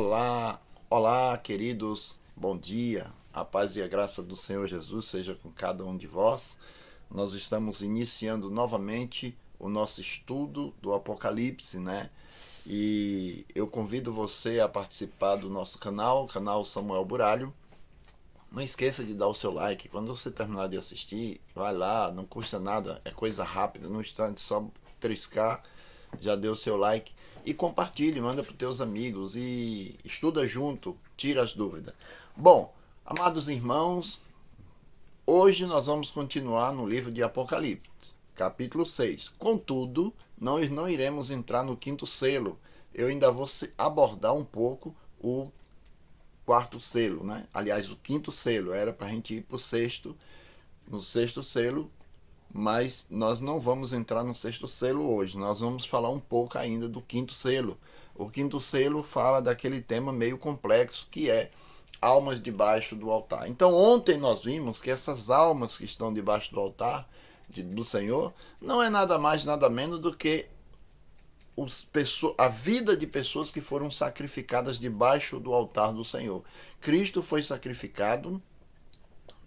Olá, olá, queridos, bom dia. A paz e a graça do Senhor Jesus seja com cada um de vós. Nós estamos iniciando novamente o nosso estudo do Apocalipse, né? E eu convido você a participar do nosso canal, o canal Samuel Buralho. Não esqueça de dar o seu like. Quando você terminar de assistir, vai lá, não custa nada, é coisa rápida, no instante, só triscar, já deu o seu like. E compartilhe, manda para os teus amigos e estuda junto, tira as dúvidas. Bom, amados irmãos, hoje nós vamos continuar no livro de Apocalipse, capítulo 6. Contudo, nós não iremos entrar no quinto selo. Eu ainda vou abordar um pouco o quarto selo, né? Aliás, o quinto selo era para a gente ir para o sexto, no sexto selo, mas nós não vamos entrar no sexto selo hoje. Nós vamos falar um pouco ainda do quinto selo. O quinto selo fala daquele tema meio complexo que é almas debaixo do altar. Então, ontem nós vimos que essas almas que estão debaixo do altar do Senhor não é nada mais, nada menos do que a vida de pessoas que foram sacrificadas debaixo do altar do Senhor. Cristo foi sacrificado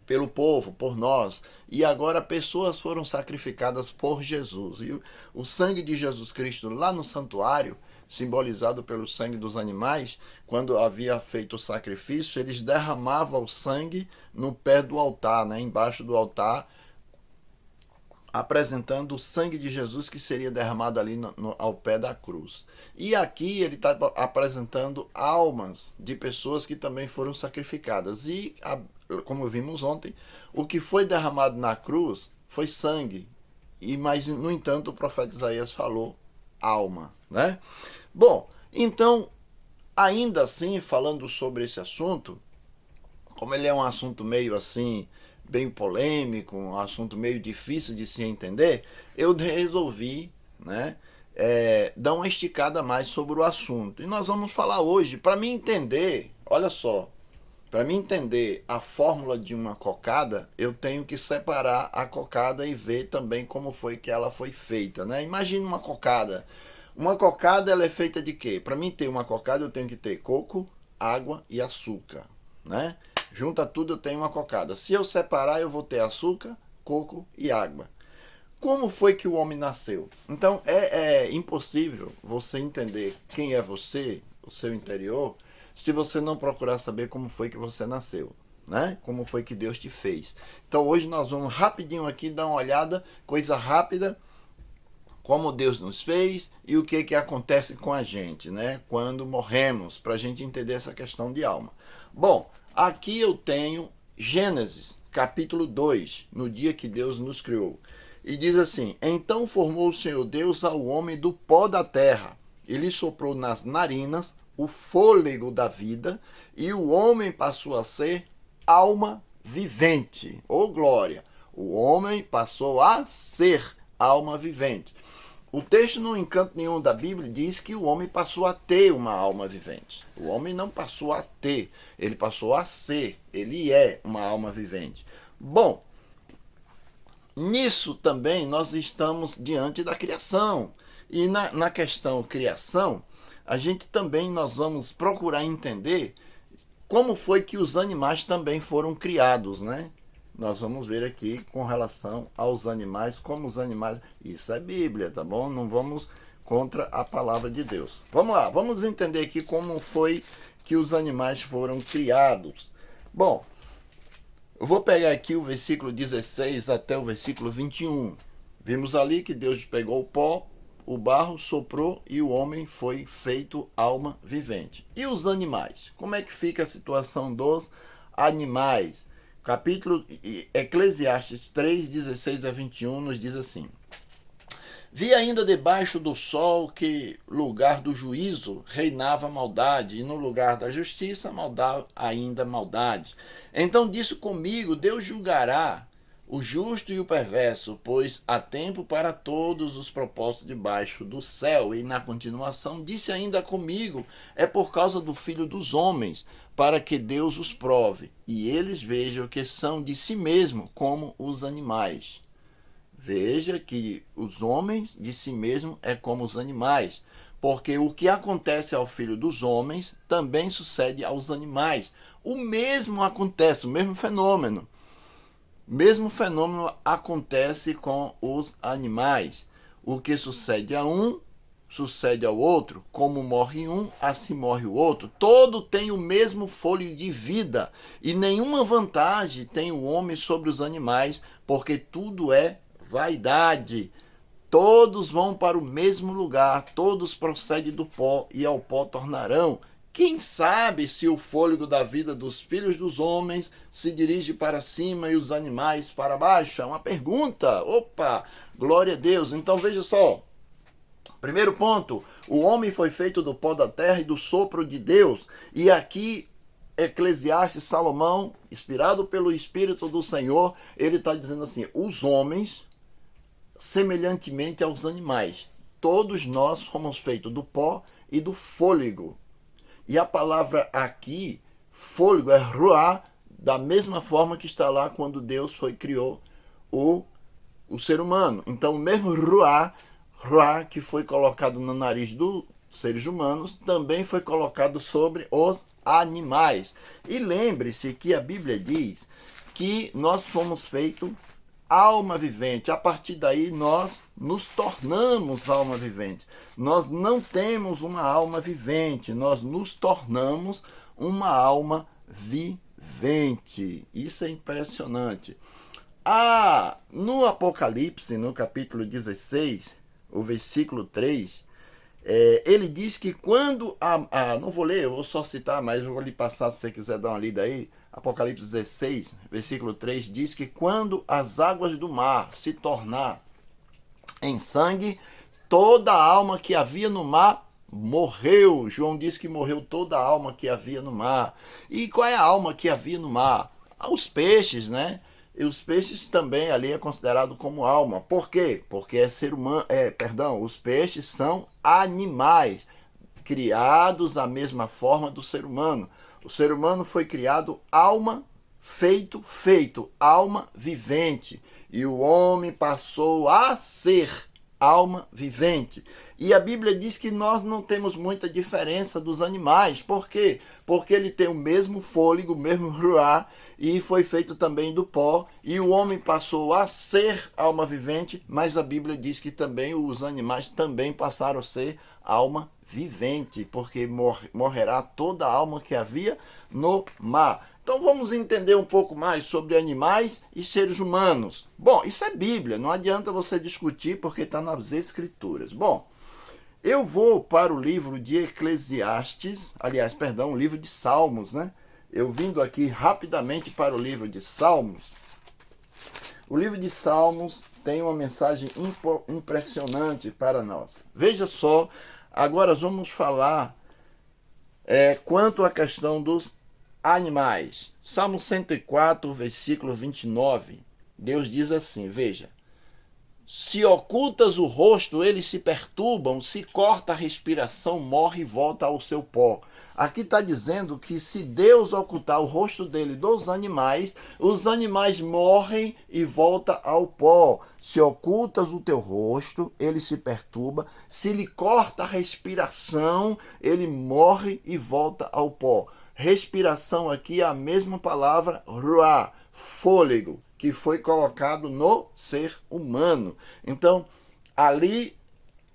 pelo povo, por nós, e agora pessoas foram sacrificadas por Jesus. E o sangue de Jesus Cristo lá no santuário, simbolizado pelo sangue dos animais, quando havia feito o sacrifício, eles derramavam o sangue no pé do altar, né, embaixo do altar, apresentando o sangue de Jesus que seria derramado ali ao pé da cruz. E aqui ele está apresentando almas de pessoas que também foram sacrificadas. E, como vimos ontem, o que foi derramado na cruz foi sangue. Mas, no entanto, o profeta Isaías falou alma, né? Bom, então, ainda assim, falando sobre esse assunto, como ele é um assunto meio assim, bem polêmico, um assunto meio difícil de se entender, eu resolvi, né, dar uma esticada mais sobre o assunto. E nós vamos falar hoje, para mim entender, olha só, para mim entender a fórmula de uma cocada, eu tenho que separar a cocada e ver também como foi que ela foi feita, né? Imagina uma cocada. Uma cocada, ela é feita de quê? Para mim ter uma cocada, eu tenho que ter coco, água e açúcar, né? Junta tudo, eu tenho uma cocada. Se eu separar, eu vou ter açúcar, coco e água. Como foi que o homem nasceu? Então, é impossível você entender quem é você, o seu interior, se você não procurar saber como foi que você nasceu, né? Como foi que Deus te fez. Então, hoje nós vamos rapidinho aqui dar uma olhada, coisa rápida, como Deus nos fez e o que acontece com a gente, né? Quando morremos, para a gente entender essa questão de alma. Bom, aqui eu tenho Gênesis, capítulo 2, no dia que Deus nos criou. E diz assim: Então formou o Senhor Deus ao homem do pó da terra, e lhe soprou nas narinas o fôlego da vida, e o homem passou a ser alma vivente. Ô glória! O homem passou a ser alma vivente. O texto, no encanto nenhum da Bíblia, diz que o homem passou a ter uma alma vivente. O homem não passou a ter, ele passou a ser, ele é uma alma vivente. Bom, nisso também nós estamos diante da criação. E na questão criação, a gente também nós vamos procurar entender como foi que os animais também foram criados, né? Nós vamos ver aqui com relação aos animais, como os animais... Isso é Bíblia, tá bom? Não vamos contra a palavra de Deus. Vamos lá, vamos entender aqui como foi que os animais foram criados. Bom, eu vou pegar aqui o versículo 16 até o versículo 21. Vimos ali que Deus pegou o pó, o barro, soprou e o homem foi feito alma vivente. E os animais? Como é que fica a situação dos animais? Capítulo Eclesiastes 3, 16 a 21 nos diz assim: Vi ainda debaixo do sol que lugar do juízo reinava maldade, e no lugar da justiça maldade, ainda maldade. Então disse comigo: Deus julgará o justo e o perverso, pois há tempo para todos os propósitos debaixo do céu. E na continuação disse ainda comigo: é por causa do Filho dos homens, para que Deus os prove, e eles vejam que são de si mesmo como os animais. Veja que os homens de si mesmo é como os animais, porque o que acontece ao filho dos homens também sucede aos animais. O mesmo acontece, o mesmo fenômeno. O mesmo fenômeno acontece com os animais. O que sucede a um, sucede ao outro. Como morre um, assim morre o outro. Todo tem o mesmo fôlego de vida. E nenhuma vantagem tem o homem sobre os animais, porque tudo é vaidade. Todos vão para o mesmo lugar, todos procedem do pó, e ao pó tornarão. Quem sabe se o fôlego da vida dos filhos dos homens se dirige para cima e os animais para baixo? É uma pergunta. Opa, glória a Deus. Então veja só. Primeiro ponto, o homem foi feito do pó da terra e do sopro de Deus. E aqui, Eclesiastes, Salomão, inspirado pelo Espírito do Senhor, ele está dizendo assim, os homens, semelhantemente aos animais, todos nós fomos feitos do pó e do fôlego. E a palavra aqui, fôlego, é ruá, da mesma forma que está lá quando Deus criou o ser humano. Então, o mesmo ruá que foi colocado no nariz dos seres humanos, também foi colocado sobre os animais. E lembre-se que a Bíblia diz que nós fomos feitos alma vivente. A partir daí nós nos tornamos alma vivente. Nós não temos uma alma vivente, nós nos tornamos uma alma vivente. Isso é impressionante. No Apocalipse, no capítulo 16, o versículo 3, ele diz que quando não vou ler, eu vou só citar, mas eu vou lhe passar se você quiser dar uma lida aí. Apocalipse 16, versículo 3, diz que quando as águas do mar se tornar em sangue, toda a alma que havia no mar morreu. João diz que morreu toda a alma que havia no mar. E qual é a alma que havia no mar? Os peixes, né? E os peixes também ali é considerado como alma. Por quê? Porque os peixes são animais criados da mesma forma do ser humano. O ser humano foi criado alma, feito, alma vivente. E o homem passou a ser alma vivente. E a Bíblia diz que nós não temos muita diferença dos animais. Por quê? Porque ele tem o mesmo fôlego, o mesmo ruá, e foi feito também do pó. E o homem passou a ser alma vivente, mas a Bíblia diz que também os animais também passaram a ser alma vivente, porque morrerá toda a alma que havia no mar. Então vamos entender um pouco mais sobre animais e seres humanos. Bom, isso é Bíblia, não adianta você discutir porque está nas Escrituras. Bom, eu vou para o livro de Eclesiastes, o livro de Salmos, né? Eu vindo aqui rapidamente para o livro de Salmos. O livro de Salmos tem uma mensagem impressionante para nós. Veja só, agora vamos falar quanto à questão dos animais. Salmo 104, versículo 29. Deus diz assim, veja. Se ocultas o rosto, eles se perturbam, se corta a respiração, morre e volta ao seu pó. Aqui está dizendo que se Deus ocultar o rosto dele dos animais, os animais morrem e voltam ao pó. Se ocultas o teu rosto, ele se perturba, se lhe corta a respiração, ele morre e volta ao pó. Respiração aqui é a mesma palavra, ruá, fôlego, que foi colocado no ser humano. Então, ali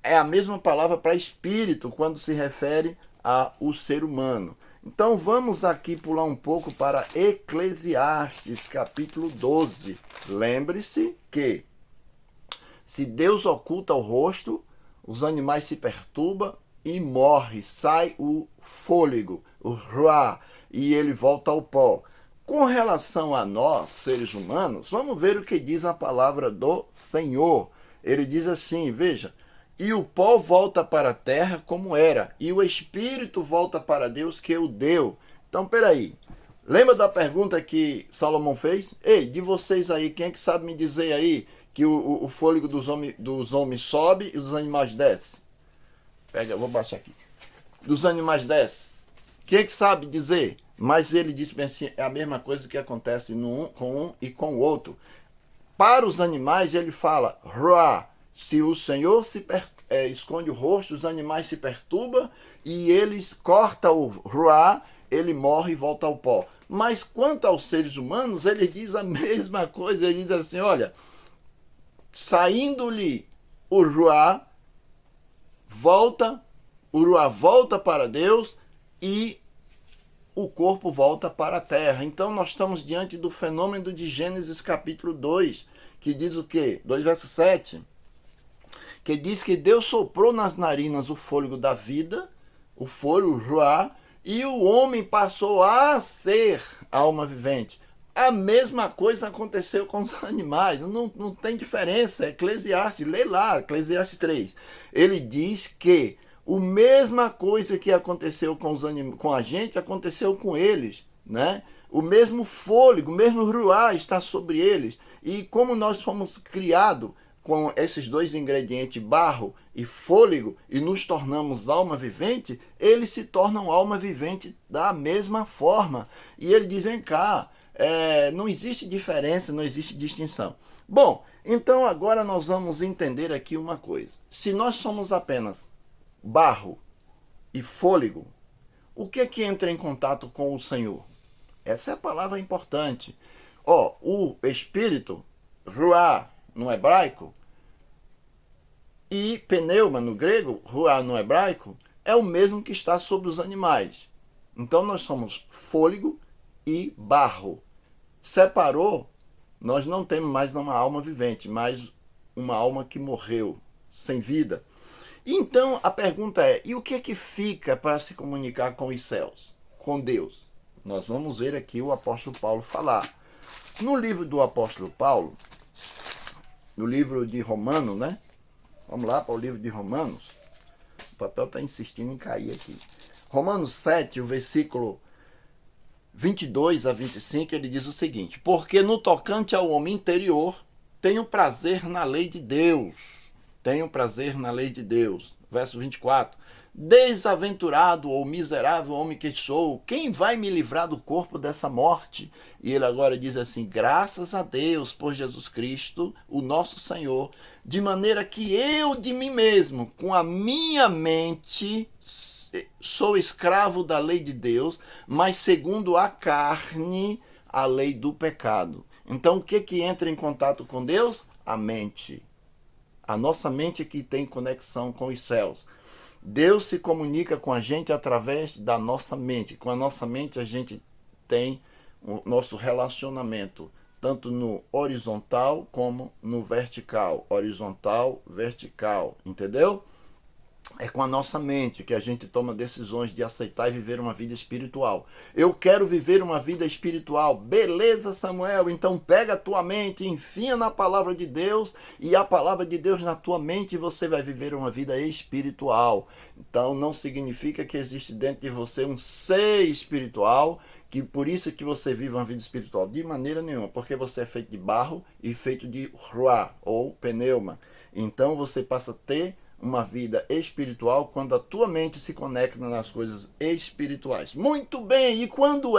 é a mesma palavra para espírito, quando se refere ao ser humano. Então, vamos aqui pular um pouco para Eclesiastes, capítulo 12. Lembre-se que se Deus oculta o rosto, os animais se perturbam e morrem, sai o fôlego, o ruá, e ele volta ao pó. Com relação a nós, seres humanos, vamos ver o que diz a palavra do Senhor. Ele diz assim, veja, e o pó volta para a terra como era, e o espírito volta para Deus que o deu. Então, peraí, lembra da pergunta que Salomão fez? Ei, de vocês aí, quem é que sabe me dizer aí que o fôlego dos homens sobe e dos animais desce? Pega, eu vou baixar aqui. Dos animais desce. Quem é que sabe dizer? Mas ele disse bem assim, é a mesma coisa que acontece com um e com o outro. Para os animais ele fala, ruá, se o Senhor se esconde o rosto, os animais se perturbam e eles corta o ruá, ele morre e volta ao pó. Mas quanto aos seres humanos, ele diz a mesma coisa, ele diz assim, olha, saindo-lhe o ruá, o ruá volta para Deus e o corpo volta para a terra. Então nós estamos diante do fenômeno de Gênesis capítulo 2, que diz o quê? 2 verso 7, que diz que Deus soprou nas narinas o fôlego da vida, o fôlego, o ruá, e o homem passou a ser alma vivente. A mesma coisa aconteceu com os animais, não tem diferença. Eclesiastes, lê lá, Eclesiastes 3. Ele diz que a mesma coisa que aconteceu com a gente, aconteceu com eles, né? O mesmo fôlego, o mesmo ruá está sobre eles. E como nós fomos criados com esses dois ingredientes, barro e fôlego, e nos tornamos alma vivente, eles se tornam alma vivente da mesma forma. E ele diz, vem cá, não existe diferença, não existe distinção. Bom, então agora nós vamos entender aqui uma coisa. Se nós somos apenas barro e fôlego, o que entra em contato com o Senhor? Essa é a palavra importante. O espírito, ruá, no hebraico, e pneuma no grego, ruá no hebraico, é o mesmo que está sobre os animais. Então nós somos fôlego e barro. Separou, nós não temos mais uma alma vivente, mas uma alma que morreu, sem vida. Então a pergunta é, e o que é que fica para se comunicar com os céus, com Deus? Nós vamos ver aqui o apóstolo Paulo falar. No livro do apóstolo Paulo, no livro de Romanos, né? Vamos lá para o livro de Romanos. O papel está insistindo em cair aqui. Romanos 7, o versículo 22 a 25, ele diz o seguinte: porque no tocante ao homem interior, tenho prazer na lei de Deus. Tenho prazer na lei de Deus. Verso 24. Desaventurado ou miserável homem que sou, quem vai me livrar do corpo dessa morte? E ele agora diz assim, graças a Deus por Jesus Cristo, o nosso Senhor, de maneira que eu de mim mesmo, com a minha mente, sou escravo da lei de Deus, mas segundo a carne, a lei do pecado. Então o que entra em contato com Deus? A mente. A nossa mente que tem conexão com os céus. Deus se comunica com a gente através da nossa mente. Com a nossa mente a gente tem o nosso relacionamento, tanto no horizontal como no vertical. Horizontal, vertical, entendeu? É com a nossa mente que a gente toma decisões de aceitar e viver uma vida espiritual. Eu quero viver uma vida espiritual. Beleza, Samuel? Então pega a tua mente, enfia na palavra de Deus e a palavra de Deus na tua mente e você vai viver uma vida espiritual. Então não significa que existe dentro de você um ser espiritual, que por isso que você vive uma vida espiritual. De maneira nenhuma, porque você é feito de barro e feito de ruá ou pneuma. Então você passa a ter uma vida espiritual quando a tua mente se conecta nas coisas espirituais. Muito bem, e quando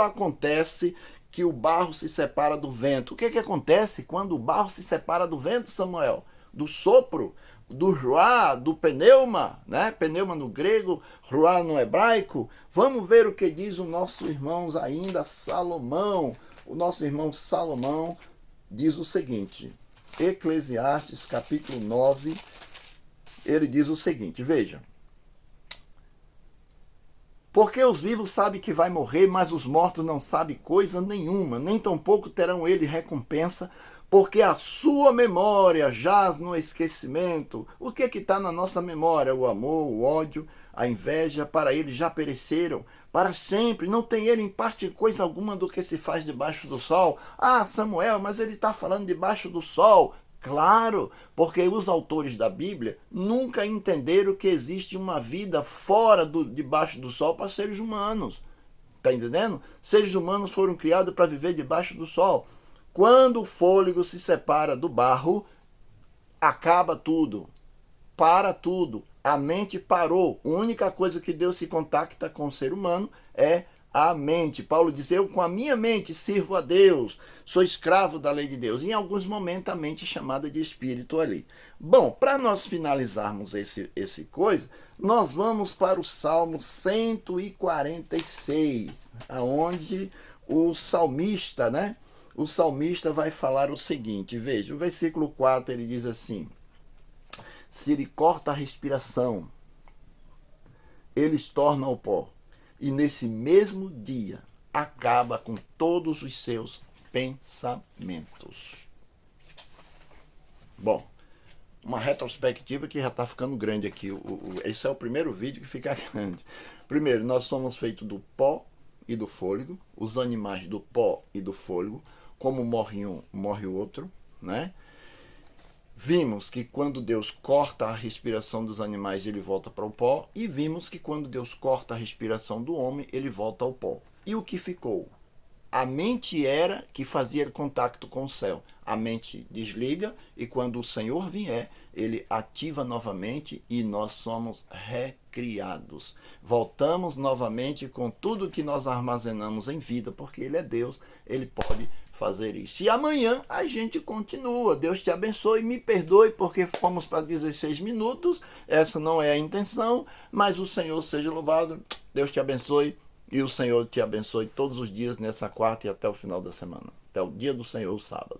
acontece que o barro se separa do vento? O que acontece quando o barro se separa do vento, Samuel? Do sopro, do ruá, do pneuma, né? Pneuma no grego, ruá no hebraico. Vamos ver o que diz o nosso irmão ainda Salomão. O nosso irmão Salomão diz o seguinte, Eclesiastes capítulo 9, ele diz o seguinte, veja. Porque os vivos sabem que vai morrer, mas os mortos não sabem coisa nenhuma, nem tampouco terão eles recompensa, porque a sua memória jaz no esquecimento. O que está na nossa memória? O amor, o ódio, a inveja, para eles já pereceram para sempre. Não tem ele em parte coisa alguma do que se faz debaixo do sol. Ah, Samuel, mas ele está falando debaixo do sol. Claro, porque os autores da Bíblia nunca entenderam que existe uma vida fora debaixo do sol para seres humanos. Está entendendo? Seres humanos foram criados para viver debaixo do sol. Quando o fôlego se separa do barro, acaba tudo. Para tudo. A mente parou. A única coisa que Deus se contacta com o ser humano é a mente. Paulo diz, eu com a minha mente sirvo a Deus, sou escravo da lei de Deus. Em alguns momentos a mente é chamada de espírito ali. Bom, para nós finalizarmos esse coisa, nós vamos para o Salmo 146, aonde o salmista, né? O salmista vai falar o seguinte, veja, o versículo 4 ele diz assim, se lhe corta a respiração, eles tornam ao pó, e nesse mesmo dia acaba com todos os seus pensamentos. Bom, uma retrospectiva que já está ficando grande aqui. Esse é o primeiro vídeo que fica grande. Primeiro, nós somos feitos do pó e do fôlego, os animais do pó e do fôlego, como morre um, morre o outro, né? Vimos que quando Deus corta a respiração dos animais, ele volta para o pó. E vimos que quando Deus corta a respiração do homem, ele volta ao pó. E o que ficou? A mente era que fazia contato com o céu. A mente desliga e quando o Senhor vier, ele ativa novamente e nós somos recriados. Voltamos novamente com tudo que nós armazenamos em vida, porque ele é Deus, ele pode fazer isso. E amanhã a gente continua. Deus te abençoe, me perdoe porque fomos para 16 minutos. Essa não é a intenção, mas o Senhor seja louvado. Deus te abençoe e o Senhor te abençoe todos os dias nessa quarta e até o final da semana. Até o dia do Senhor, o sábado.